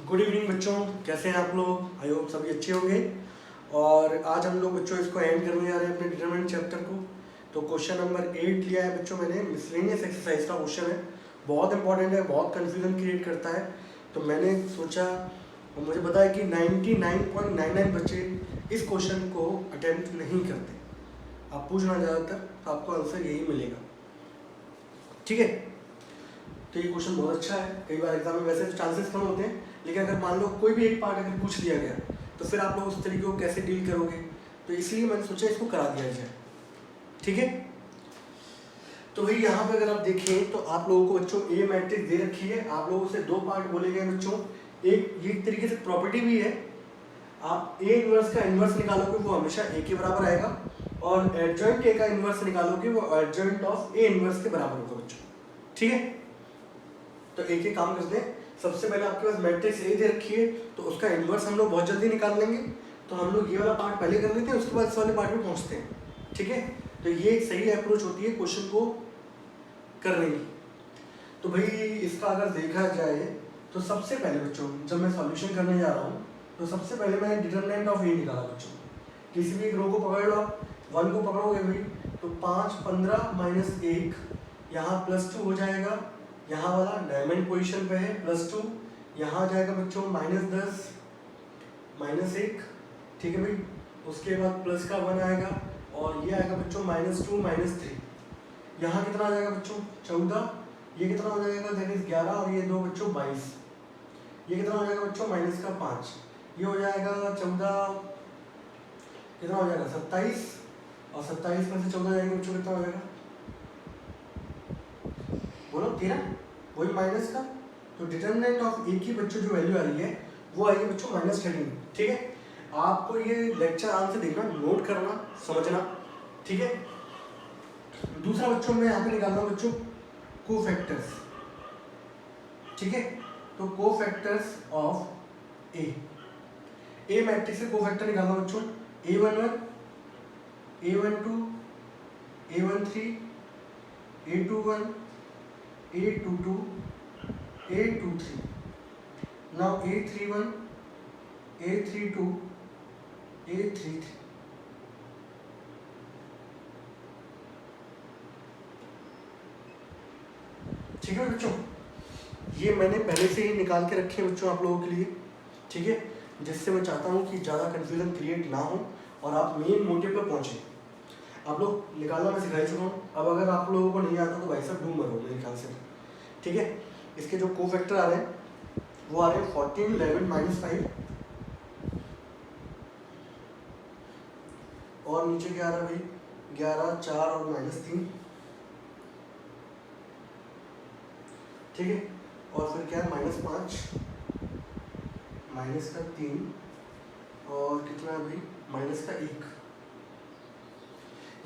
Good evening बच्चों, कैसे हैं आप लोग? आई होप सभी अच्छे होंगे। और आज हम लोग बच्चों इसको एंड करने जा रहे हैं अपने डिटरमिनेंट चैप्टर को। तो क्वेश्चन नंबर 8 लिया है बच्चों मैंने, मिसलेनियस एक्सरसाइज का क्वेश्चन है। बहुत इंपॉर्टेंट है, बहुत कन्फ्यूजन क्रिएट करता है। तो मैंने सोचा और मुझे पता है कि 99.99 बच्चे इस क्वेश्चन को अटेम्प्ट नहीं करते। आप पूछना ज़्यादातर तो आपको आंसर यही मिलेगा, ठीक है। तो ये क्वेश्चन बहुत अच्छा है। कई बार एग्जाम में वैसे चांसेस कम होते हैं, लेकिन अगर मान लो कोई भी एक पार्ट अगर पूछ लिया गया तो फिर आप लोग उस तरीके को कैसे डील करोगे। तो इसलिए मैंने सोचा इसको करा दिया जाए, ठीक है। तो भाई यहाँ पे अगर आप देखें तो आप लोगों को बच्चों ए मैट्रिक्स दे रखी है। आप लोगों से दो पार्ट बोले गए बच्चों। एक ये तरीके से प्रॉपर्टी भी है, आप ए इनवर्स का इनवर्स निकालोगे वो हमेशा ए के बराबर आएगा, और एडजॉइंट ए का इनवर्स निकालोगे वो एडजॉइंट ऑफ ए इनवर्स के बराबर होगा बच्चों, ठीक है। तो एक ही काम करते हैं। सबसे पहले आपके पास मैट्रिक्स ए दे रखी है तो उसका इनवर्स हम लोग बहुत जल्दी निकाल लेंगे। तो हम लोग ये वाला पार्ट पहले कर लेते हैं, उसके बाद इस वाले पार्ट में पहुंचते हैं, ठीक है। तो ये एक सही अप्रोच होती है क्वेश्चन को करने की। तो भाई इसका अगर देखा जाए तो सबसे पहले बच्चों जब मैं सॉल्यूशन करने जा रहा हूँ तो सबसे पहले मैंने डिटरमिनेंट ऑफ ए निकाला बच्चों। किसी भी एक रो को पकड़ लो आप, 1 को पकड़ोगे भाई तो 5 15 माइनस 1, यहाँ +2 हो जाएगा। यहाँ वाला डायमंड पोजीशन पे है +2, यहाँ जाएगा बच्चों -10 -1, ठीक है भाई। उसके बाद प्लस का 1 आएगा और ये आएगा बच्चों -2 -3। यहाँ कितना आ जाएगा बच्चों 14, ये कितना हो जाएगा दैट इज 11, और ये 2 बच्चों 22। ये कितना हो जाएगा बच्चों -5, ये हो जाएगा 14, कितना हो जाएगा 27, और 27 में से 14 जाएंगे बच्चों कितना हो जाएगा, बोलो 13, वही माइनस का। तो डिटरमिनेंट ऑफ ए की बच्चों जो वैल्यू आ रही है वो आएगी बच्चों -13, ठीक है। आपको ये लेक्चर आराम से देखना, नोट करना, समझना, ठीक है। दूसरा बच्चों मैं यहाँ पे निकाल रहा हूँ बच्चों कोफैक्टर्स, ठीक है। तो कोफैक्टर्स ऑफ ए मैट्रिक्स से कोफैक्टर निकालना बच्चों, A11 A12 A13 A21 A22 A23, now A31 A32 A33, ठीक है बच्चों। ये मैंने पहले से ही निकाल के रखे हैं बच्चों आप लोगों के लिए, ठीक है, जिससे मैं चाहता हूँ कि ज़्यादा कन्फ्यूजन क्रिएट ना हो और आप मेन मोटिव पर पहुँचें। आप लोग निकालना मैं सिखा चुका हूँ, अब अगर आप लोगों को नहीं आता तो भाई साहब डूब मरो मेरे ख्याल से, ठीक है। इसके जो कोफैक्टर आ रहे हैं वो आ रहे हैं 14 11 -5, और नीचे क्या आ रहा है भाई 11 4 और -3, ठीक है। और फिर क्या है -5 -3 और कितना है भाई -1।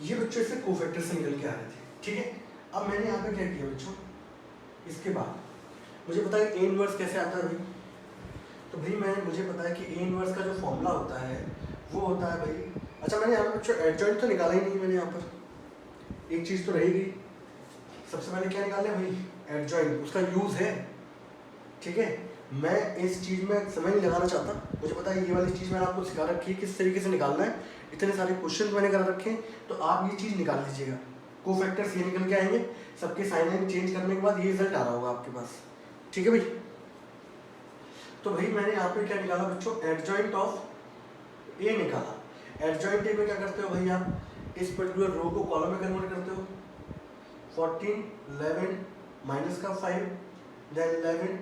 ये बच्चों इससे कोफैक्टर से निकल के आ रहे थे, ठीक है। अब मैंने यहाँ पे क्या किया बच्चों, इसके बाद मुझे पता है ए इनवर्स कैसे आता है भाई। तो भाई मुझे पता है कि ए इनवर्स का जो फॉर्मूला होता है वो होता है भाई, अच्छा मैंने यहाँ पे बच्चों एडजॉइंट तो निकाला ही नहीं, मैंने यहाँ पर एक चीज़ तो रहेगी। सबसे पहले क्या निकाले भाई एडजॉइंट, उसका यूज़ है, ठीक है। मैं इस चीज़ में समय नहीं लगाना चाहता, मुझे पता है ये वाली चीज़ मैंने आपको सिखा रखी है किस तरीके से निकालना है। इतने सारे क्वेश्चन मैंने कर रखे हैं, तो आप ये चीज़ निकाल लीजिएगा। कोफैक्टर्स ये निकल के आएंगे, सबके साइन चेंज करने के बाद ये रिजल्ट आ रहा होगा आपके पास, ठीक है भाई। तो भाई मैंने यहाँ पे क्या निकाला बच्चों, एडजॉइंट ऑफ ए निकाला। एडजॉइंट ए में क्या करते हो भाई, आप इस पर्टिकुलर रो को कॉलम में कन्वर्ट करते हो। 14 11 -5 देन 11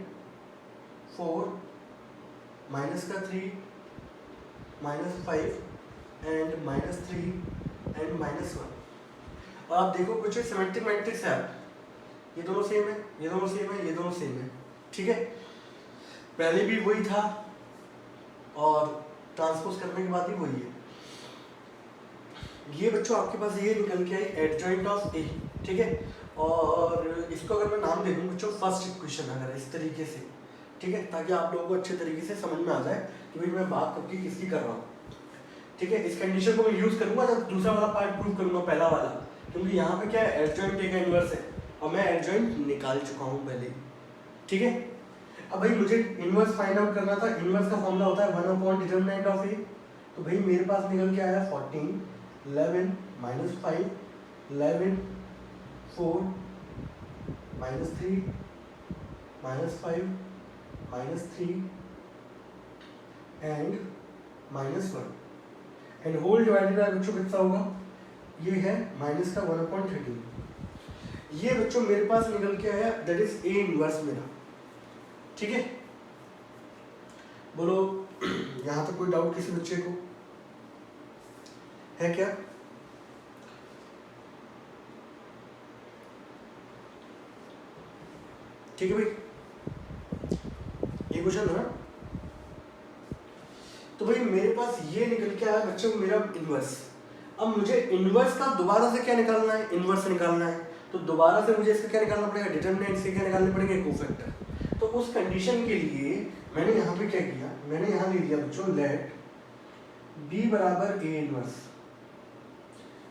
4 -3 -5 एंड -3 एंड -1। और आप देखो कुछ सिमेट्रिक मैट्रिक्स है, ये दोनों सेम है, ये दोनों सेम है, ये दोनों सेम है, ठीक है। पहले भी वही था और ट्रांसपोज करने के बाद भी वही है। ये बच्चों आपके पास ये निकल के आई एडजॉइंट ऑफ ए, ठीक है। और इसको अगर मैं नाम दे दूँ बच्चों फर्स्ट इक्वेशन, अगर इस तरीके से, ठीक है, ताकि आप लोगों को अच्छे तरीके से समझ में आ जाए कि भाई मैं बात कब की किसकी कर रहा हूँ, ठीक है। इस कंडीशन को मैं यूज़ करूँगा जब दूसरा वाला पार्ट प्रूव करूँगा पहला वाला, क्योंकि यहाँ पे क्या है एडजॉइंट ए का इनवर्स है और मैं एडजॉइंट निकाल चुका हूँ पहले, ठीक है। अब भाई मुझे इनवर्स फाइंड आउट करना था। इनवर्स का फॉर्मूला होता है 1/डिटरमिनेंट ऑफ ए। तो भाई मेरे पास निकल के आया 14, 11 minus 5, 11 4 minus 3 minus 5 minus 3 and minus 1 and whole divided by बच्चों कितना होगा, ये है माइनस का 1/13। ये बच्चों मेरे पास निकल के आया, दैट इज ए इनवर्स मेरा। ठीक है, बोलो यहां तक कोई डाउट किसी बच्चे को है क्या? ठीक है भाई, ये क्वेश्चन है ना। तो भाई मेरे पास ये निकल के आया बच्चों मेरा इनवर्स। अब मुझे इनवर्स का दोबारा से क्या निकालना है, इनवर्स निकालना है। तो दोबारा से मुझे इसका क्या निकालना पड़ेगा, डिटरमिनेंट से क्या निकालने पड़ेंगे, कोफैक्टर। तो उस कंडीशन के लिए मैंने यहाँ पे क्या किया, मैंने यहाँ ले लिया बच्चों लेट बी बराबर ए इनवर्स।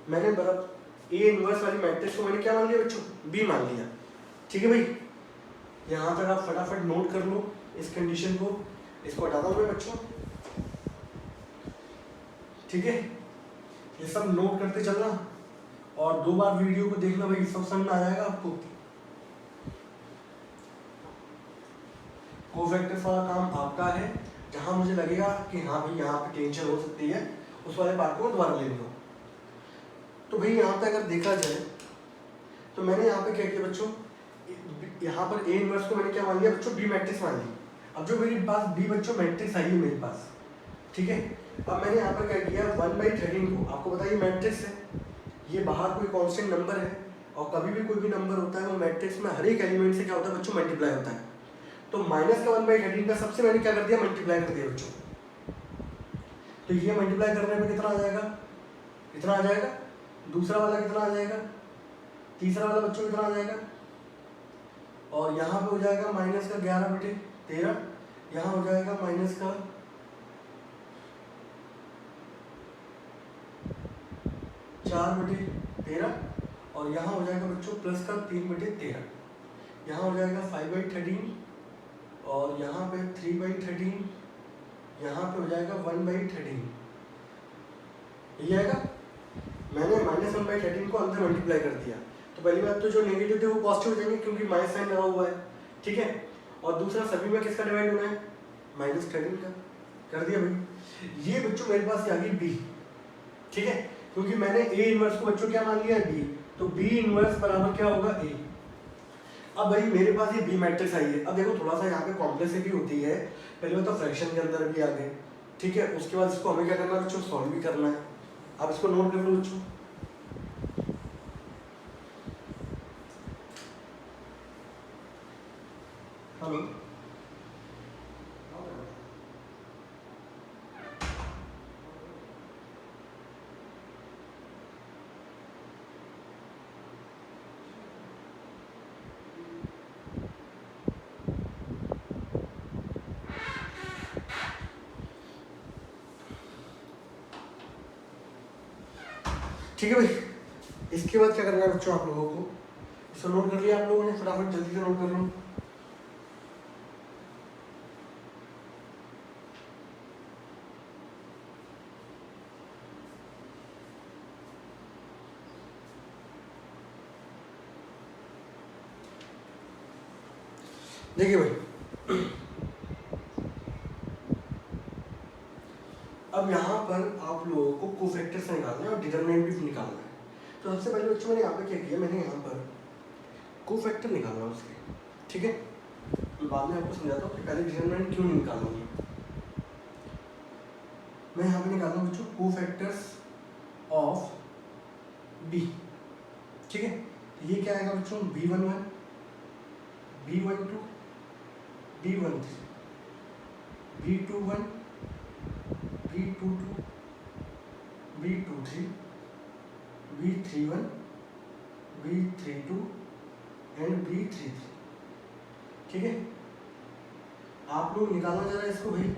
मैंने बराबर ए इनवर्स वाली मैट्रिक्स को मैंने क्या मान लिया बच्चों, बी मान लिया। ठीक है भाई, यहाँ तक आप फटाफट नोट कर लो इस कंडीशन को। इसको हटाता हूँ मैं बच्चों। ठीक है, ये सब नोट करते चलना और 2 बार वीडियो को देखना भाई, सब समझ में आ जाएगा आपको। कोफैक्टर्स वाला काम आपका है। जहां मुझे लगेगा कि हाँ भाई यहाँ पे टेंशन हो सकती है, उस वाले पार्ट को दोबारा ले लूँ। तो भाई यहाँ पे अगर देखा जाए तो मैंने यहाँ पे क्या किया बच्चों, यहाँ पर ए इनवर्स को मैंने क्या मान लिया बच्चों, बी मैट्रिक्स मान ली। अब जो मेरे पास बी बच्चों मैट्रिक्स आई है मेरे पास, ठीक है। अब मैंने यहाँ पर क्या किया, 1/13 को, आपको बताइए मैट्रिक्स है, ये बाहर कोई कांस्टेंट नंबर है और कभी भी कोई भी नंबर होता है वो मैट्रिक्स में हर एक एलिमेंट से क्या होता है बच्चों, मल्टीप्लाई होता है। तो माइनस का 1/13 का सबसे मैंने क्या कर दिया, मल्टीप्लाई कर दिया बच्चों। तो ये मल्टीप्लाई करने पे कितना आ जाएगा, कितना आ जाएगा, दूसरा वाला कितना आ जाएगा, तीसरा वाला बच्चों कितना आ जाएगा, और यहाँ पे हो जाएगा माइनस का 11/13, यहाँ हो जाएगा माइनस का 4/13 और यहाँ हो जाएगा बच्चों प्लस का 3/13, यहाँ हो जाएगा 5/13 और यहाँ पे 3/13, यहाँ पे हो जाएगा 1/13। ये आएगा, मैंने -1/13 को अंदर मल्टीप्लाई कर दिया। तो पहली बात तो जो नेगेटिव थे वो पॉजिटिव हो जाएंगे क्योंकि माइनस साइन लगा हुआ है, ठीक है। और दूसरा सभी में किसका डिवाइड होना है, -13 का, कर दिया भाई। ये बच्चों मेरे पास आ गई बी, ठीक है, क्योंकि मैंने ए इनवर्स को बच्चों क्या मान लिया है, बी। तो बी इनवर्स बराबर क्या होगा, ए। अब भाई मेरे पास ये बी मैट्रिक्स आई है। अब देखो थोड़ा सा यहाँ पे कॉम्प्लेक्सिटी होती है, पहले बात तो फ्रैक्शन के अंदर भी आ गए, ठीक है। उसके बाद इसको हमें क्या करना है बच्चों, सॉल्व भी करना है। आप इसको नोट कर लो बच्चों। हेलो, ठीक है भाई। इसके बाद क्या करना है बच्चों आप लोगों को, इसको नोट कर लिया आप लोगों ने, फटाफट जल्दी से नोट कर लो। देखिए भाई, अब यहाँ पर आप लोगों को कोफैक्टर्स निकालना है और डिटरमिनेंट भी निकालना है। तो सबसे पहले बच्चों मैंने यहाँ पे क्या किया, मैंने यहाँ पर कोफैक्टर निकालना है उसके, ठीक है। तो बाद में आपको समझाता हूँ कि पहले डिटरमिनेंट क्यों निकालना है। मैं यहाँ पे निकालना बच्चों कोफैक्टर्स ऑफ बी, ठीक है। तो ये क्या आएगा बच्चों, B11, B12, B13, B21, B22, B23, B31, B32 and B33, ठीक है। आप लोग निकालना जरा इसको भाई,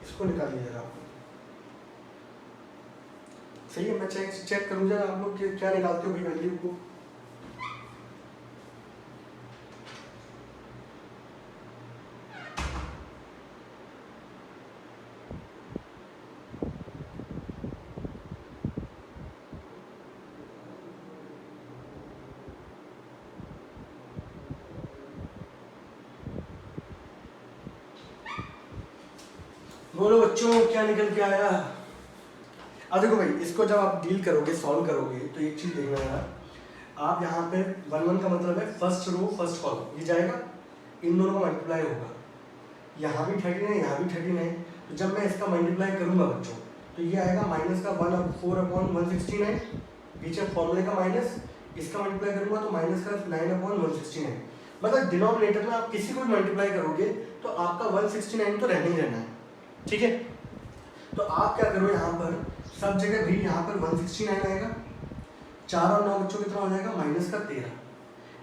इसको निकालिए जरा आप। सही है, मैं चेक करूँ जरा आप लोग क्या निकालते हो भाई वैल्यू को। बोलो बच्चों क्या निकल के आया। अब देखो भाई, इसको जब आप डील करोगे, सॉल्व करोगे, तो एक चीज देखना यार, आप यहाँ पे 1 1 का मतलब है फर्स्ट रो फर्स्ट कॉलम, ये जाएगा, इन दोनों का मल्टीप्लाई होगा, यहाँ भी 13 है, यहाँ भी 13 है, तो जब मैं इसका मल्टीप्लाई करूंगा बच्चों, तो ये आएगा माइनस का 4/169, पीछे फॉर्मूले का माइनस, इसका मल्टीप्लाई करूंगा तो माइनस का 9/169। मतलब डिनोमिनेटर में आप किसी को भी मल्टीप्लाई करोगे तो आपका 169 तो रहना ही रहना है, ठीक है। तो आप क्या करो, यहाँ पर सब जगह भी यहाँ पर 169 आएगा, 4 और 9 बच्चों कितना हो जाएगा, माइनस का 13।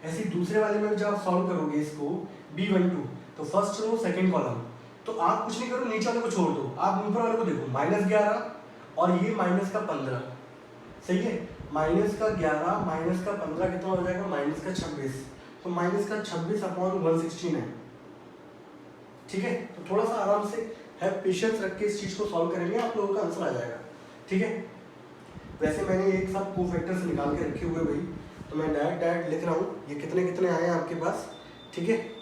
ऐसे दूसरे वाले में जब आप सॉल्व करोगे इसको B12, तो फर्स्ट रो सेकंड कॉलम, तो आप कुछ नहीं करो, नीचे वाले को छोड़ दो, आप ऊपर वाले को देखो, -11 और ये माइनस का 15, सही है, माइनस का 11 माइनस का 15 कितना हो जाएगा, माइनस का 26, तो माइनस का 26/169, ठीक है। तो थोड़ा सा आराम से है, पेशेंस रख के इस चीज को सॉल्व करेंगे, आप लोगों का आंसर आ जाएगा, ठीक है। वैसे मैंने एक सब कोफैक्टर्स निकाल के रखे हुए भाई, तो मैं डायरेक्ट लिख रहा हूँ, ये कितने कितने आए हैं आपके पास, ठीक है।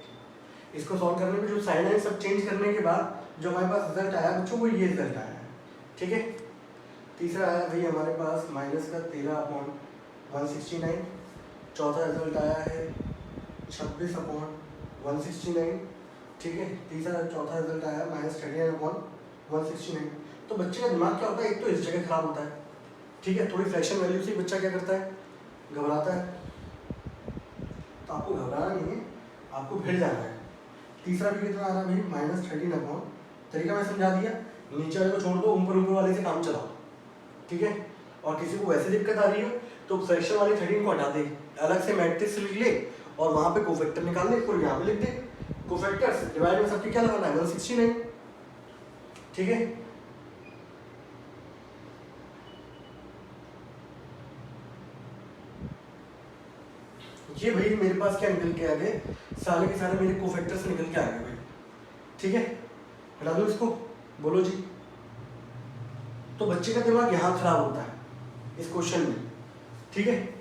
इसको सॉल्व करने में जो साइन है सब चेंज करने के बाद जो हमारे पास रिजल्ट आया बच्चों, वो ये रिजल्ट आया है, ठीक है। तीसरा आया भाई हमारे पास माइनस का 13/169, चौथा रिजल्ट आया है 26/169, ठीक है। तीसरा चौथा रिजल्ट आया -39/169। तो बच्चे का दिमाग क्या होता है, एक तो इस जगह खराब होता है, ठीक है, थोड़ी फ्रैक्शन वैल्यू से बच्चा क्या करता है, घबराता है, तो आपको घबराना नहीं है, आपको फिर जाना है। तीसरा भी कितना आ रहा है भाई, -13/, तरीका मैं समझा दिया, नीचे वाले को छोड़ दो, ऊपर वाले से काम चलाओ, ठीक है। और किसी को वैसे दिक्कत आ रही हो तो फ्रैक्शन वाली 13 को हटा दे, अलग से मैट्रिक्स लिख ले और वहाँ पे कोफैक्टर निकाल ले, और यहाँ पे लिख दे कोफैक्टर्स, डिवाइड में सबके क्या लगाना है, 169, ठीक है। ये भाई मेरे पास क्या निकल के आ गए, सारे के सारे मेरे कोफैक्टर्स निकल के आ गए भाई, ठीक है। हटा दो इसको, बोलो जी। तो बच्चे का दिमाग यहाँ खराब होता है इस क्वेश्चन में, ठीक है।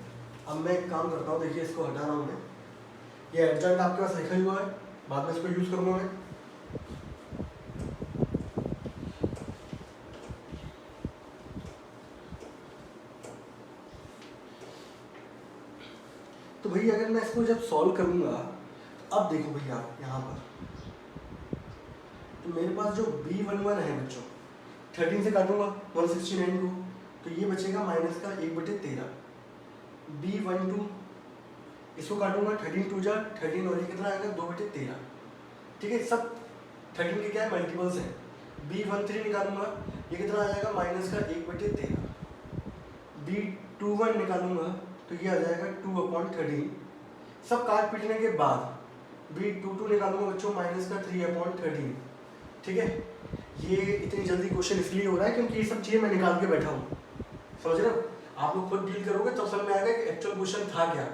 अब मैं एक काम करता हूँ, देखिए इसको हटा रहा हूँ मैं, ये एडजॉइंट आपके पास लिखा हुआ है, बाद में इसको यूज करूंगा मैं। तो भाई अगर मैं इसको जब सॉल्व करूंगा, अब देखो भैया यहाँ पर, तो मेरे पास जो B11 है बच्चों, 13 से काटूंगा 169 को, तो ये बचेगा माइनस का 1/13। B12 इसको काटूंगा, 13 2 जा 13 और ये कितना आएगा, 2/13, ठीक है। सब 13 के क्या है, मल्टीपल्स हैं। B13 निकालूंगा, ये कितना आ जाएगा, माइनस का 1/13। B21 निकालूंगा तो ये आ जाएगा 2/13। सब काट पीटने के बाद B22 निकालूंगा बच्चों, माइनस का 3/13, ठीक है। ये इतनी जल्दी क्वेश्चन इसलिए हो रहा है क्योंकि ये सब चीज़ें मैं निकाल के बैठा हूँ, समझ रहे हो। आप लोग खुद डील करोगे तो समझ में आएगा कि एक्चुअल क्वेश्चन था क्या,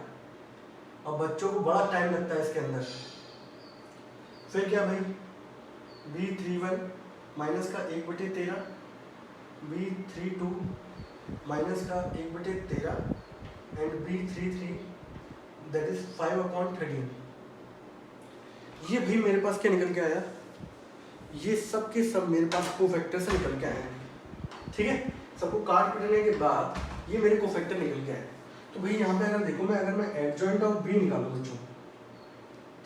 और बच्चों को बड़ा टाइम लगता है इसके अंदर। फिर क्या भाई, B31 माइनस का 1/13, B32 माइनस का 1/13 एंड B33 दैट इज 5/13। ये भाई मेरे पास क्या निकल के आया, ये सब के सब मेरे पास कोफैक्टर से निकल के आए हैं, ठीक है। सबको काट पीटने के बाद ये मेरे कोफैक्टर निकल के आए। तो भाई यहाँ पे अगर देखो, अगर मैं एडजॉइंट ऑफ B निकालूं बच्चों,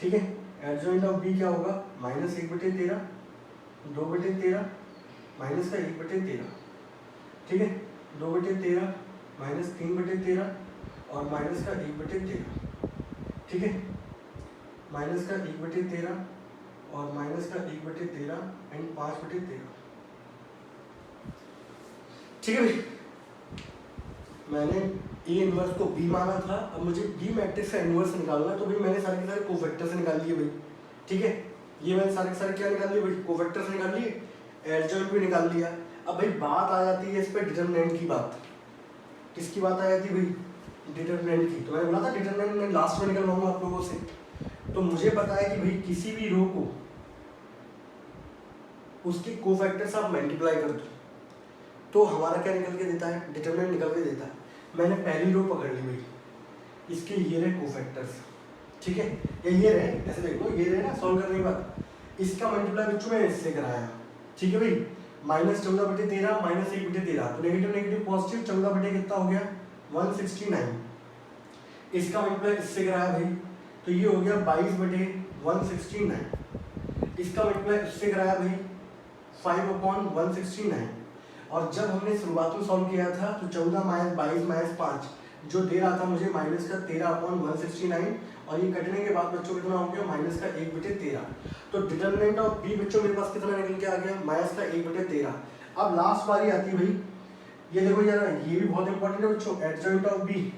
ठीक है, एडजॉइंट ऑफ B क्या होगा, -1/13, 2/13 माइनस का 1/13, ठीक है, 2/13 -3/13 और माइनस का 1/13, ठीक है, माइनस का 1/13 और माइनस का 1/13 एंड 5/13, ठीक है भाई। मैंने ए इनवर्स को बी माना था, अब मुझे बी मैट्रिक्स का इनवर्स निकालना है, तो भाई मैंने सारे के सारे कोफैक्टर से निकाल लिए भाई, ठीक है। ये मैंने सारे के सारे क्या निकाल लिए भाई, कोफैक्टर से निकाल लिए, एडजॉइंट भी निकाल लिया। अब भाई बात आ जाती है इस पर डिटरमिनेंट की बात। किसकी बात आ जाती है भाई, डिटरमिनेंट की। तो मैंने बोला था डिटरमिनेंट मैं लास्ट में निकलवाऊंगा आप लोगों से। तो मुझे पता है कि भाई किसी भी रो को उसके कोफैक्टर से आप मल्टीप्लाई कर दो तो हमारा क्या निकल के देता है, डिटरमिनेंट निकल के देता है। मैंने पहली रो पकड़ ली भाई, इसके ये रहे कोफैक्टर्स, ठीक है, ये रहे, ऐसे देख लो, ये रहे ना सॉल्व करने के बाद। इसका मल्टीप्लाई बच्चों मैंने इससे कराया, ठीक है भाई, -14/13 -1/13, तो नेगेटिव नेगेटिव पॉजिटिव, 14 बटे कितना हो गया 169। इसका मतलब इससे कराया भाई, तो ये हो गया 22/169। इसका मतलब इससे कराया भाई 5/169। और जब हमने शुरुआत में सॉल्व किया था तो 14 - 22 - 5 जो दे रहा था मुझे -13/169, और ये कटने के बाद बच्चों कितना हो गया -1/13। तो डिटरमिनेंट ऑफ बी बच्चों मेरे पास कितना निकल के आ गया -1/13। अब लास्ट बारी आती है भाई, ये देखो यार ये भी बहुत इंपॉर्टेंट है बच्चों, एडजॉइंट ऑफ बी,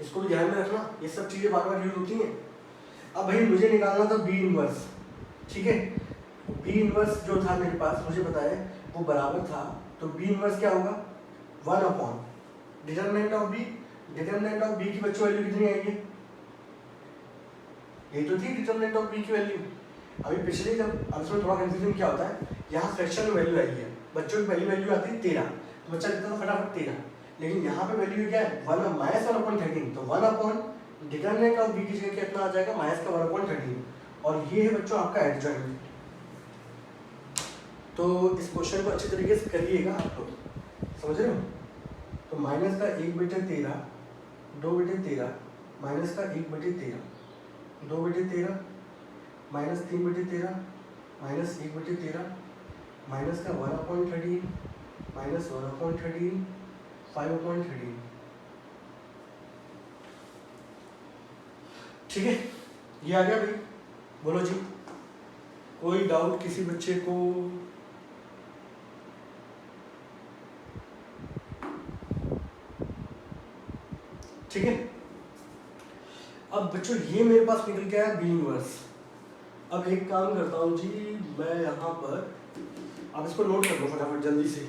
इसको भी ध्यान में रखना, ये सब चीजें बार बार यूज होती हैं। अब भाई मुझे निकालना था बी इनवर्स, ठीक है, बी इनवर्स जो था मेरे पास मुझे पता है वो बराबर था, तो बी इनवर्स क्या होगा 1/, determinant of B, determinant of B की बच्चों वैल्यू कितनी आएगी, ये तो थी डिटरमिनेंट ऑफ बी की वैल्यू। अभी पिछले जब अब इसमें थोड़ा कंफ्यूजन क्या होता है, यहाँ फ्रैक्शन में वैल्यू आई है, बच्चों की पहली वैल्यू आती है 13, तो बच्चा लिखता था फटाफट 13, लेकिन यहाँ पे वैल्यू क्या है -1/13, तो 1/, डिटरमिनेंट ऑफ बी की जगह कितना आ जाएगा -1/13, और ये है बच्चों आपका एडजॉइंट। तो इस क्वेश्चन को अच्छी तरीके से करिएगा आप लोग, समझ रहे हो। तो -1/13, 2/13, -1/13, 2/13, -3/13, -1/13, -1/13, -1/13, 5/13, ठीक है, ये आ गया भाई। बोलो जी, कोई डाउट किसी बच्चे को? ठीक है, अब बच्चों ये मेरे पास निकल के आया बी इनवर्स। अब एक काम करता हूँ जी, मैं यहाँ पर, आप इसको नोट कर लो फटाफट जल्दी से।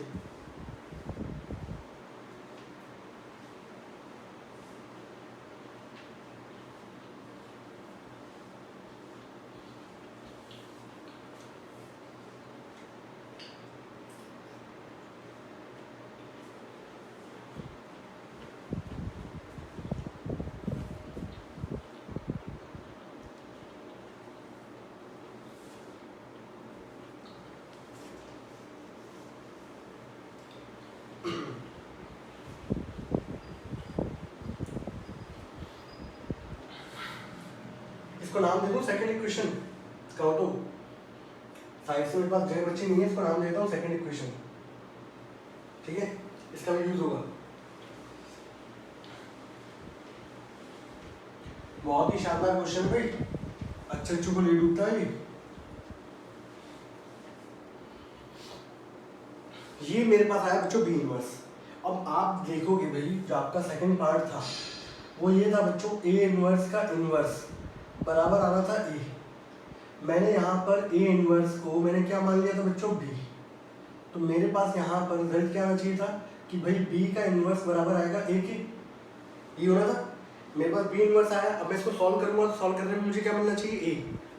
इसको नाम दे दूं सेकंड इक्वेशन, काउंटो साइड से मेरे पास जगह बच्ची नहीं है, इसको नाम देता हूँ सेकंड इक्वेशन, ठीक है, इसका भी यूज होगा। बहुत ही शानदार क्वेश्चन भाई, अच्छे अच्छों को नहीं डूबता है ये मेरे पास आया बच्चों बी इनवर्स। अब आप देखोगे भाई जो आपका सेकंड पार्ट था वो ये था बच्चों, ए इनवर्स का इनवर्स बराबर आ रहा था ए, मैंने यहाँ पर ए इनवर्स को मैंने क्या मान लिया था बच्चों बी, तो मेरे पास यहाँ पर रिजल्ट क्या आना चाहिए था कि भाई बी का इनवर्स बराबर आएगा ए के, ये होना था। मेरे पास बी इनवर्स आया, अब मैं इसको सॉल्व करूंगा तो सॉल्व करने में मुझे क्या मिलना चाहिए ए,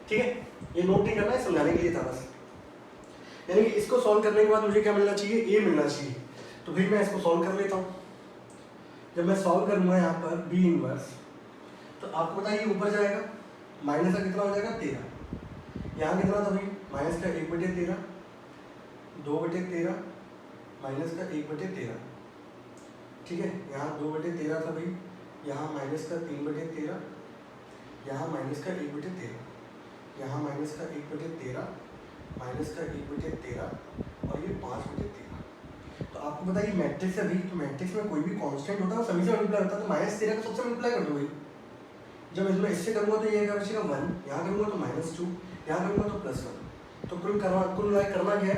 ठीक है, ये नोट नहीं करना है, समझाने के लिए था बस। यानी कि इसको सॉल्व करने के बाद मुझे क्या मिलना चाहिए ए मिलना चाहिए, तो फिर मैं इसको सॉल्व कर लेता हूँ। जब मैं सॉल्व करूंगा यहाँ पर बी इनवर्स, तो आपको पता है ये ऊपर जाएगा, माइनस का कितना हो जाएगा 13, यहाँ कितना था भाई माइनस का 1/13, 2/13, माइनस का 1/13, ठीक है, यहाँ 2/13 था भाई, यहाँ माइनस का 3/13, यहाँ माइनस का 1/13, यहाँ माइनस का 1/13, माइनस का 1/13, और ये 5/13। तो आपको पता है ये मैट्रिक्स है भाई, तो मैट्रिक्स में कोई भी कांस्टेंट होता है वो सभी से मल्टीप्लाई होता है, तो -13 को सबसे मल्टीप्लाई कर दो भाई। जब इसमें इससे करूँगा तो ये क्या बचेगा 1, यहाँ करूँगा तो -2, यहाँ करूँगा तो +1, तो कुल करना क्या है,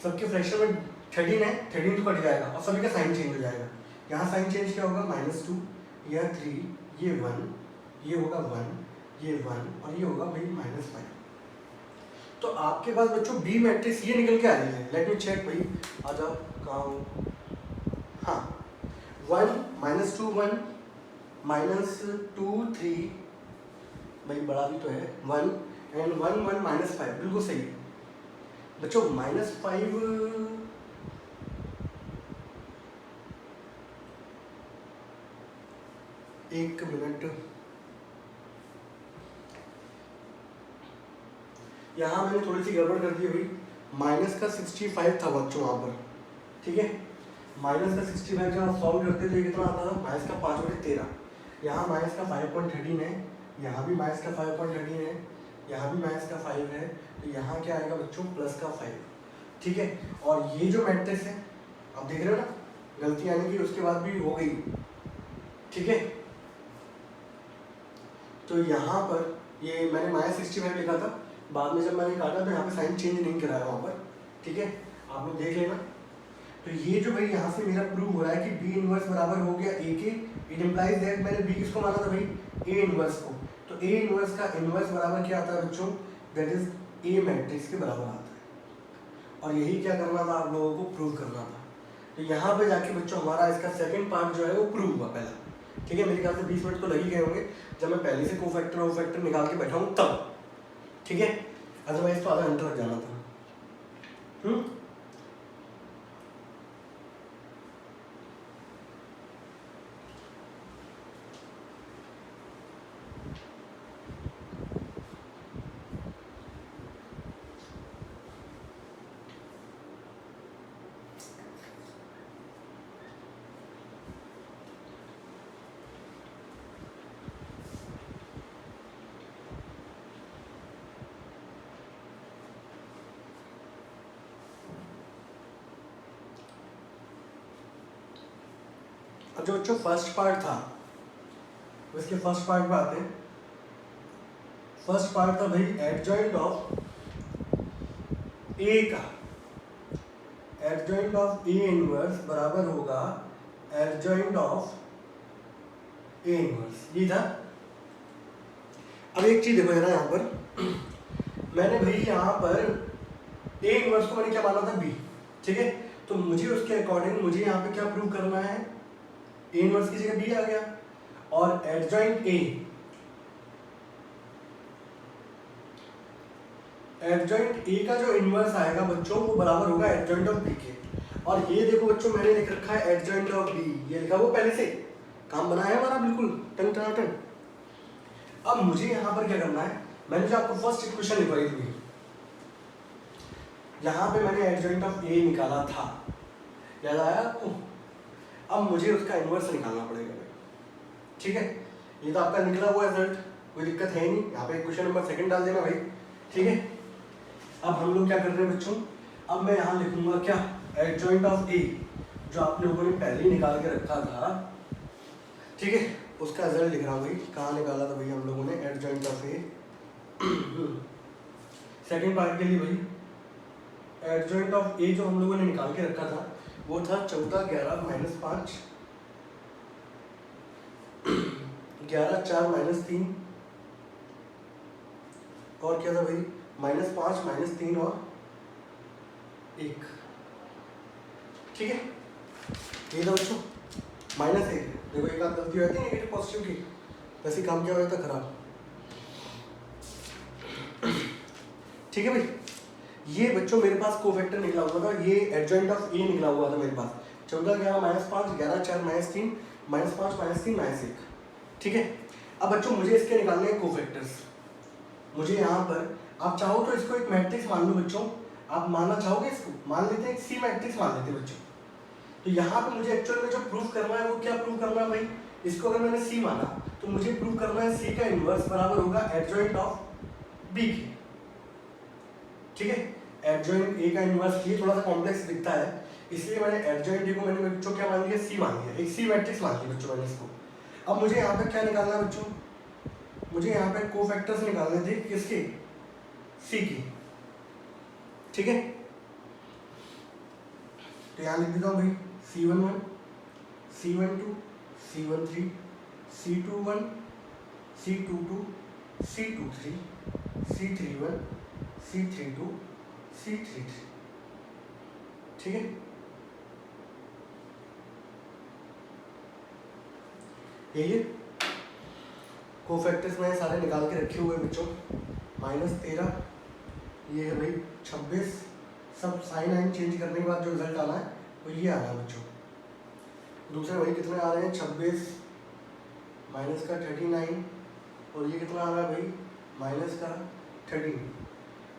सबके फ्रैक्शन में 13 है, 13 तो कट जाएगा और सभी का साइन चेंज हो जाएगा। यहाँ साइन चेंज क्या होगा -2, यह 3, ये 1, ये होगा 1, ये 1, और ये होगा भाई -5। तो आपके पास बच्चों बी मैट्रिक्स ये निकल के आ रही है, लेट मी चेक भाई, आ जाओ कहाँ हो, हाँ 1 -2 1 -2 3, भाई बड़ा भी तो है 1 एंड 1 1 -5, बिल्कुल सही है बच्चों। -5 एक मिनट, यहाँ मैंने थोड़ी सी गड़बड़ कर दी भाई, माइनस का 65 था बच्चों वहाँ पर, ठीक है। माइनस का 65 जब आप सॉल्व करते तो ये कितना आता था, माइनस का 5/13। यहाँ माइनस का 5.13 है, यहाँ भी माइनस का 5.13 है, यहाँ भी माइनस का 5 है, तो यहाँ क्या आएगा बच्चों, प्लस का 5, ठीक है। और ये जो मैट्रिक्स है, आप देख रहे हो ना, गलती आने की उसके बाद भी हो गई, ठीक है। तो यहाँ पर ये मैंने -65 लिखा था, बाद में जब मैंने काटा तो यहाँ पे साइन चेंज नहीं कराया वहाँ पर, ठीक है, आप लोग देख लेना। तो ये जो भाई यहाँ से मेरा प्रूव हो रहा है कि बी इनवर्स बराबर हो गया ए के, इट इम्प्लाइज दैट मैंने बी किसको माना था भाई, ए इनवर्स को। तो ए इनवर्स का इनवर्स बराबर क्या आता है बच्चों, दैट इज ए मैट्रिक्स के बराबर आता है। और यही क्या करना था, आप लोगों को प्रूव करना था। तो यहाँ पे जाके बच्चों हमारा इसका सेकंड पार्ट जो है वो प्रूव हुआ पहला, ठीक है। मेरे ख्याल से 20 मिनट तो लग ही गए होंगे, जब मैं पहले से कोफैक्टर वोफैक्टर निकाल के बैठा हूँ तब, ठीक है, अदरवाइज तो आधा घंटा लग जाना था। अब जो बच्चों फर्स्ट पार्ट था, इसके फर्स्ट पार्ट पे आते हैं। फर्स्ट पार्ट था भाई एडजॉइंट ऑफ ए का, एडजॉइंट ऑफ ए इनवर्स बराबर होगा एडजॉइंट ऑफ ए इनवर्स, ये था। अब एक चीज देखो जरा, यहाँ पर मैंने भाई यहाँ पर ए इनवर्स को मैंने क्या माना था, बी, ठीक है। तो मुझे उसके अकॉर्डिंग मुझे यहाँ पे क्या प्रूव करना है, ए इनवर्स की जगह बी आ गया, और एडजॉइंट ए, एडजॉइंट ए का जो इनवर्स आएगा बच्चों वो बराबर होगा एडजॉइंट ऑफ बी के। और ये देखो बच्चों मैंने लिख रखा है एडजॉइंट ऑफ बी, ये लिखा वो पहले से, काम बना है हमारा बिल्कुल टन टनाटन। अब मुझे यहाँ पर क्या करना है, मैंने जो आपको फर्स्ट इक्वेशन लिखवाई थी, यहाँ पे मैंने एडजॉइंट ऑफ ए निकाला था, याद आया आपको। अब मुझे उसका इनवर्स निकालना पड़ेगा, ठीक है। ये तो आपका निकला हुआ रिजल्ट, कोई दिक्कत है नहीं, यहाँ पे क्वेश्चन नंबर सेकंड डाल देना भाई, ठीक है। अब हम लोग क्या कर रहे हैं बच्चों, अब मैं यहाँ लिखूंगा क्या, एडजॉइंट ऑफ ए, जो आप लोगों ने पहले ही निकाल के रखा था, ठीक है, उसका रिजल्ट लिख रहा हूँ भाई। कहाँ निकाला था भाई हम लोगों ने adjoint of A, second part के लिए भाई, एडजॉइंट ऑफ ए जो हम लोगों ने निकाल के रखा था वो था 14, 11, -5, 11, 4, -3, और क्या था भाई, -5, -3 और 1, ठीक है। ये था बच्चों -1, देखो एक आध गलती होती है नेगेटिव पॉजिटिव की, वैसे काम क्या होता खराब, ठीक है भाई। ये बच्चों मेरे पास कोफैक्टर निकला हुआ था, ये एडजॉइंट ऑफ ए निकला हुआ था मेरे पास, 14, 11, -5, 11, 4, -3, -5, -3, -1, ठीक है। अब बच्चों मुझे इसके निकालने हैं कोफैक्टर्स। मुझे यहाँ पर आप चाहो तो इसको एक मैट्रिक्स मान लो बच्चों, आप मानना चाहोगे इसको, मान लेते हैं सी मैट्रिक्स मान लेते हैं बच्चों। तो यहाँ पे मुझे एक्चुअल में जो प्रूफ करना है वो क्या प्रूव करना है भाई, इसको अगर मैंने सी माना तो मुझे प्रूव करना है सी का इनवर्स बराबर होगा एडजॉइंट ऑफ बी की, ठीक है। एडजॉइंट ए का इनवर्स, ये थोड़ा सा कॉम्प्लेक्स दिखता है, इसलिए मैंने एडजॉइंट ए को मैंने बच्चों क्या मान लिया, सी मान लिया, एक सी मैट्रिक्स मान लिया बच्चों मैंने इसको। अब मुझे यहाँ पे क्या निकालना है बच्चों, मुझे यहाँ पे कोफैक्टर्स निकालने थे किसके, सी की, ठीक है। तो यहाँ लिख देता हूँ भाई C11, C12, C13, C21, C22, C23, C31, C32, C33, ठीक है। ये कोफैक्टर्स मैंने सारे निकाल के रखे हुए बच्चों, -13, ये है भाई 26, सब साइन आइन चेंज करने के बाद जो रिजल्ट आना है वो ये आ रहा है बच्चों। दूसरे भाई कितने आ रहे हैं, 26 माइनस का 39, और ये कितना आ रहा है भाई, -13।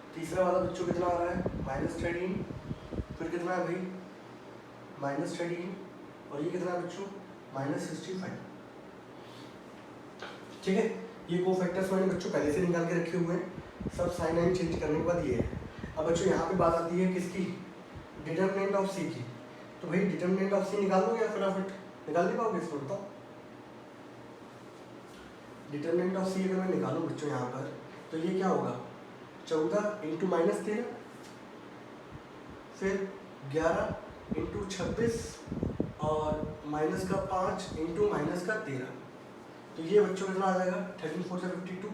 तो तीसरा वाला बच्चों कितना आ रहा है -13, फिर कितना है भाई -13, और ये कितना है बच्चों -65। ठीक है, ये कोफैक्टर्स मैंने बच्चों पहले से निकाल के रखे हुए हैं, सब साइन वाइन चेंज करने के बाद ये है। अब बच्चों यहाँ पे बात आती है किसकी, डिटर्मिनेंट ऑफ सी की। तो भाई डिटर्मिनेंट ऑफ सी निकाल दोगे या फटाफट निकाल नहीं पाओगे इसको बताओ। डिटर्मिनेंट ऑफ सी अगर मैं निकालूँ बच्चों यहाँ पर, तो ये क्या होगा 14 इंटू -13, फिर 11 इंटू 26 और -5 इंटू -13। तो ये बच्चों कितना आ जाएगा 13 4 से 52,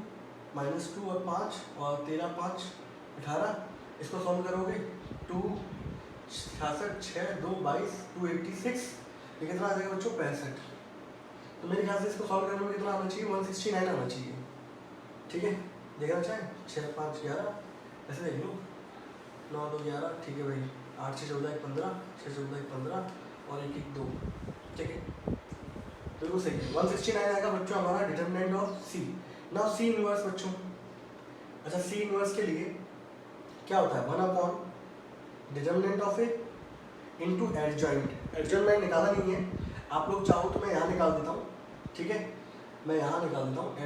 -2 और 5 और 13 5 18। इसको सॉल्व करोगे 2 66 6 2 22 286, ये कितना आ जाएगा बच्चों 65। तो मेरे ख्याल से इसको सॉल्व करने में कितना आना चाहिए 169 आना चाहिए। ठीक है, देखना चाहें 6 5 11 ऐसे देख लो, 9 2 11, ठीक है भाई, 8 6 14 1 15, 6 14 1 15 और 1 1 2। ठीक है, बिल्कुल सही है, 169 आएगा बच्चों हमारा determinant of C. Now C inverse बच्चों, अच्छा सी इनवर्स के लिए क्या होता है 1 determinant of A into adjoint. Adjoint निकाला नहीं है, आप लोग चाहो तो मैं यहाँ निकाल देता हूँ। ठीक है, मैं यहाँ निकाल देता हूँ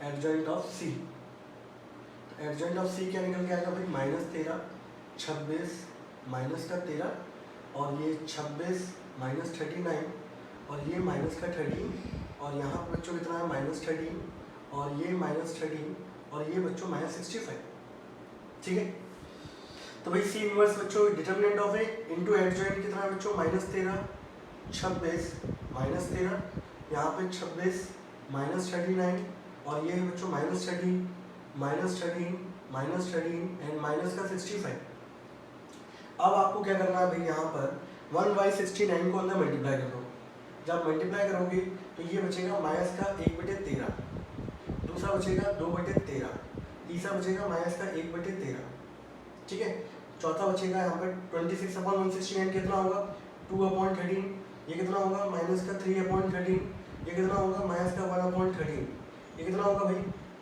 adjoint of C. Adjoint of C क्या निकल के आएगा भाई -13 26 -13 और ये 26 -39 और ये -13 और यहाँ पर बच्चों कितना है -13 और ये -13 और ये बच्चों -65। ठीक है, तो भाई सी इनवर्स बच्चों determinant of A into adjoint कितना है बच्चों -13 26 -13, यहाँ पे 26 -39 और ये है बच्चों -13 एंड -65। अब आपको क्या करना है भाई, यहाँ पर 1/69 को अंदर मल्टीप्लाई कर दो। जब मल्टीप्लाई करोगे तो ये बचेगा -1/13, दूसरा बचेगा 2/13, तीसरा बचेगा -1/13। ठीक है, चौथा बचेगा यहाँ पर 26/169 कितना होगा 2/13, ये कितना होगा -3/13, ये कितना होगा -1/13, ये कितना होगा भाई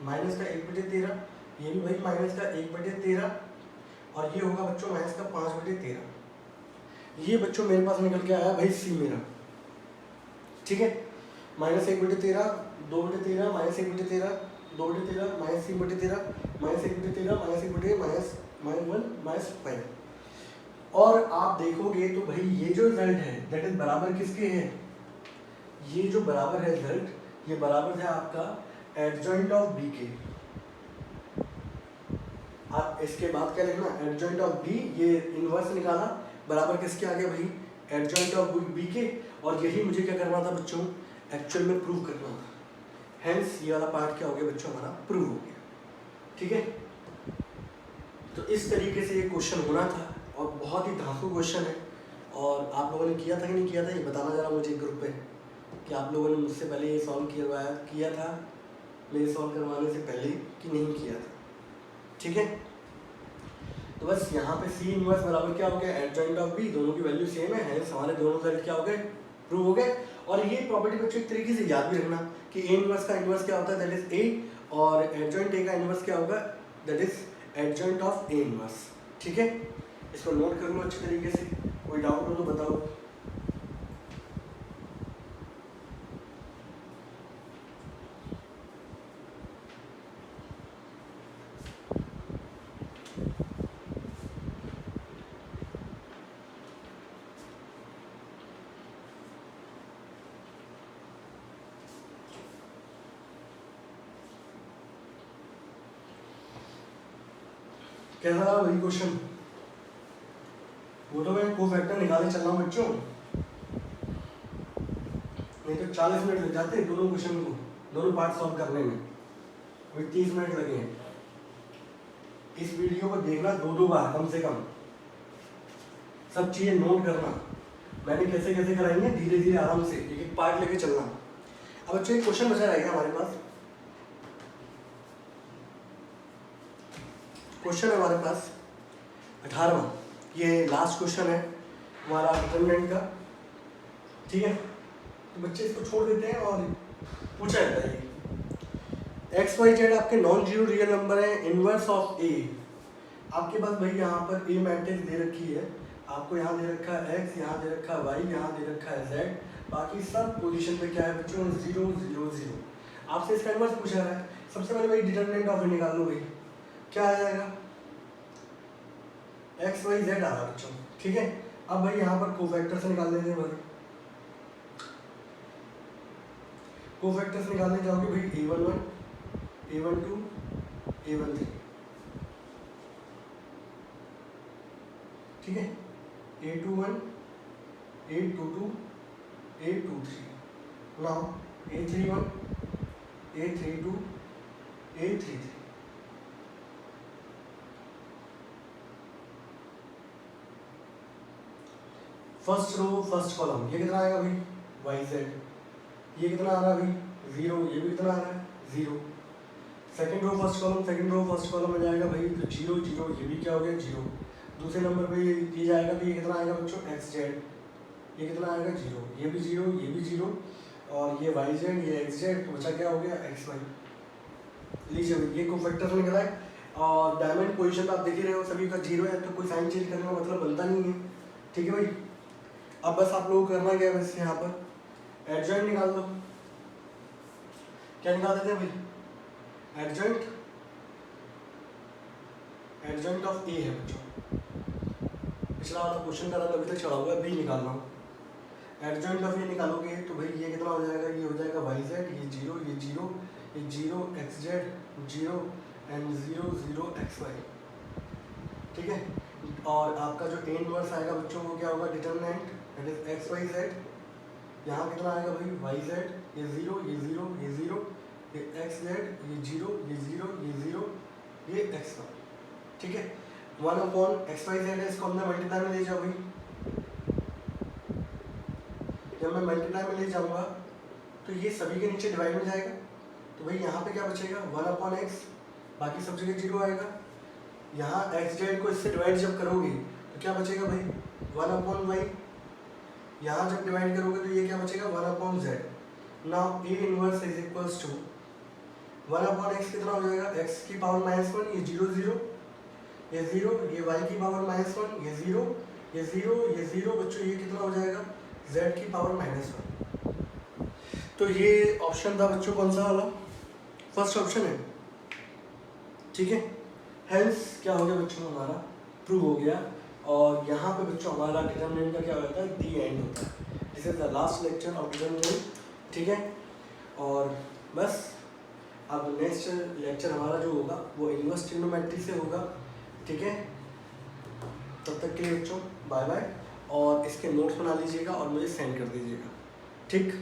-1/13, ये भी भाई -1/13 और ये होगा बच्चों -5/13। ये बच्चों मेरे पास निकल के आया भाई सी मेरा। ठीक है, -1/13 2/13 -1/13 2/13 -3/13 -1/13 -1/5। और आप देखोगे तो भाई ये जो रिजल्ट है दैट इज बराबर किसके है, ये जो बराबर है रिजल्ट ये बराबर है आपका एडजॉइंट ऑफ बी के। आप इसके बाद क्या लिखना एडजॉइंट ऑफ बी, ये इनवर्स निकाला बराबर किसके आगे भाई एडजॉइंट ऑफ बी के। और यही मुझे क्या करना था बच्चों एक्चुअल में प्रूव करना था, हेंस ये वाला पार्ट क्या हो गया बच्चों हमारा प्रूव हो गया। ठीक है, तो इस तरीके से ये क्वेश्चन होना था और बहुत ही धांसू क्वेश्चन है। और आप लोगों ने किया था कि नहीं किया था ये बताना जरा मुझे ग्रुप पे कि आप लोगों ने मुझसे पहले ये सॉल्व किया था मेरे सॉल्व करवाने से पहले कि नहीं किया था। ठीक है, तो बस यहाँ पे सी इनवर्स बराबर क्या हो गया एडजॉइंट ऑफ बी, दोनों की वैल्यू सेम है, हमारे दोनों रिजल्ट क्या हो गए प्रूव हो गए। और ये प्रॉपर्टी बच्चों एक तरीके से याद भी रखना कि ए इनवर्स का इनवर्स क्या होता है दैट इज ए, और एडजॉइंट ए का इनवर्स क्या होगा that is adjoint of A inverse. ठीक है, इसको नोट कर लो अच्छे तरीके से, कोई डाउट हो तो बताओ। कैसा रहा वही क्वेश्चन, वो तो मैं कोफैक्टर निकाले चल रहा हूँ बच्चों, नहीं तो 40 मिनट लग जाते हैं दोनों क्वेश्चन को, दोनों पार्ट सॉल्व करने में, अभी 30 मिनट लगे हैं। इस वीडियो को देखना 2-2 बार कम से कम, सब चीज़ें नोट करना, मैंने कैसे कैसे कराई है धीरे धीरे आराम से एक एक पार्ट लेके चलना। अब बच्चों एक क्वेश्चन बचा रहेगा हमारे पास, क्वेश्चन है हमारे पास 18वां, ये लास्ट क्वेश्चन है हमारा डिटरमिनेंट का। ठीक है, तो बच्चे इसको छोड़ देते हैं और पूछा जाता है एक्स वाई जेड आपके नॉन जीरो रियल नंबर है, इनवर्स ऑफ ए। आपके पास भाई यहाँ पर ए मैट्रिक्स दे रखी है, आपको यहाँ दे रखा है एक्स, यहाँ दे रखा है वाई, यहाँ दे रखा है जेड, बाकी सब पोजीशन पे क्या है बच्चों 0 0 0। आपसे इसका इनवर्स पूछा रहा है। सबसे पहले भाई डिटरमिनेंट ऑफ ए निकाल लो भाई, क्या आ जाएगा एक्स वाई जेड आ रहा है बच्चों, ठीक है। अब भाई यहाँ पर कोफैक्टर से निकाल लेते हैं भाई, कोफैक्टर से निकालने जाओगे भाई a11 a12 a13, ठीक है, a21 a22 a23, now a31 a32 a33। First row first column ये कितना आएगा भाई वाई जेड, ये कितना आ रहा है भाई 0, ये भी कितना आ रहा है 0। सेकंड रो फर्स्ट कॉलम में जाएगा भाई तो 0 0, ये भी क्या हो गया 0। दूसरे नंबर पे ये जाएगा तो ये कितना आएगा बच्चों एक्स जेड, ये कितना आएगा 0, ये भी 0, ये भी 0, और ये वाई जेड, ये एक्स जेड, तो बचा क्या हो गया एक्स वाई। लीजिए भाई ये कोफैक्टर निकला है, और डायमंड पोजीशन आप देख ही रहे हो सभी का 0 है, तो कोई साइन चेंज करने का मतलब बनता नहीं है, ठीक है भाई। अब बस आप लोगों को करना क्या है, बस यहाँ पर एडजॉइंट निकाल दो। क्या निकाल देते हैं भाई एडजॉइंट ऑफ ए है बच्चों, पिछला वाला क्वेश्चन करा तो अभी तक चढ़ा हुआ है, बी निकालना हो। एडजॉइंट ऑफ ए निकालोगे तो भाई ये कितना हो जाएगा, ये हो जाएगा वाई जेड, ये 0 ये 0 ये 0 X Z 0 and 0 0 X Y, ठीक है। और आपका जो ए इनवर्स आएगा बच्चों वो क्या होगा determinant, that is X Y Z. यहाँ कितना आएगा भाई वाई जेड, ये 0 ये 0 ये 0 ये एक्स जेड, ये 0 ये 0 ये 0 ये एक्स वाई, ठीक है। 1/xyz है, इसको हमने मल्टीप्लाई में ले जाओ भाई। जब मैं मल्टीप्लाई में ले जाऊंगा तो ये सभी के नीचे डिवाइड में जाएगा, तो भाई यहाँ पे क्या बचेगा 1/x, बाकी सब जगह 0 आएगा। यहाँ एक्स जेड को इससे डिवाइड जब करोगे तो क्या बचेगा भाई 1/y, यहाँ जब डिवाइड करोगे तो ये क्या बचेगा 1/z। Now A inverse is equals to 1/x कितना हो जाएगा x की पावर -1, ये 0 0 ये 0, ये y की पावर -1, ये 0 ये 0 ये 0 बच्चों, ये कितना हो जाएगा z की पावर -1। तो ये ऑप्शन था बच्चों कौन सा वाला, फर्स्ट ऑप्शन है, ठीक है। हेंस क्या हो गया बच्चों हमारा प्रूव हो गया, और यहाँ पे बच्चों हमारा डिटरमिनेंट का क्या होता है दी एंड होता है। This is the last lecture of determinant, ठीक है। और बस अब नेक्स्ट लेक्चर हमारा जो होगा वो इनवर्स ट्रिग्नोमेट्री से होगा, ठीक है। तब तक के लिए बच्चों बाय बाय, और इसके नोट्स बना लीजिएगा और मुझे सेंड कर दीजिएगा, ठीक।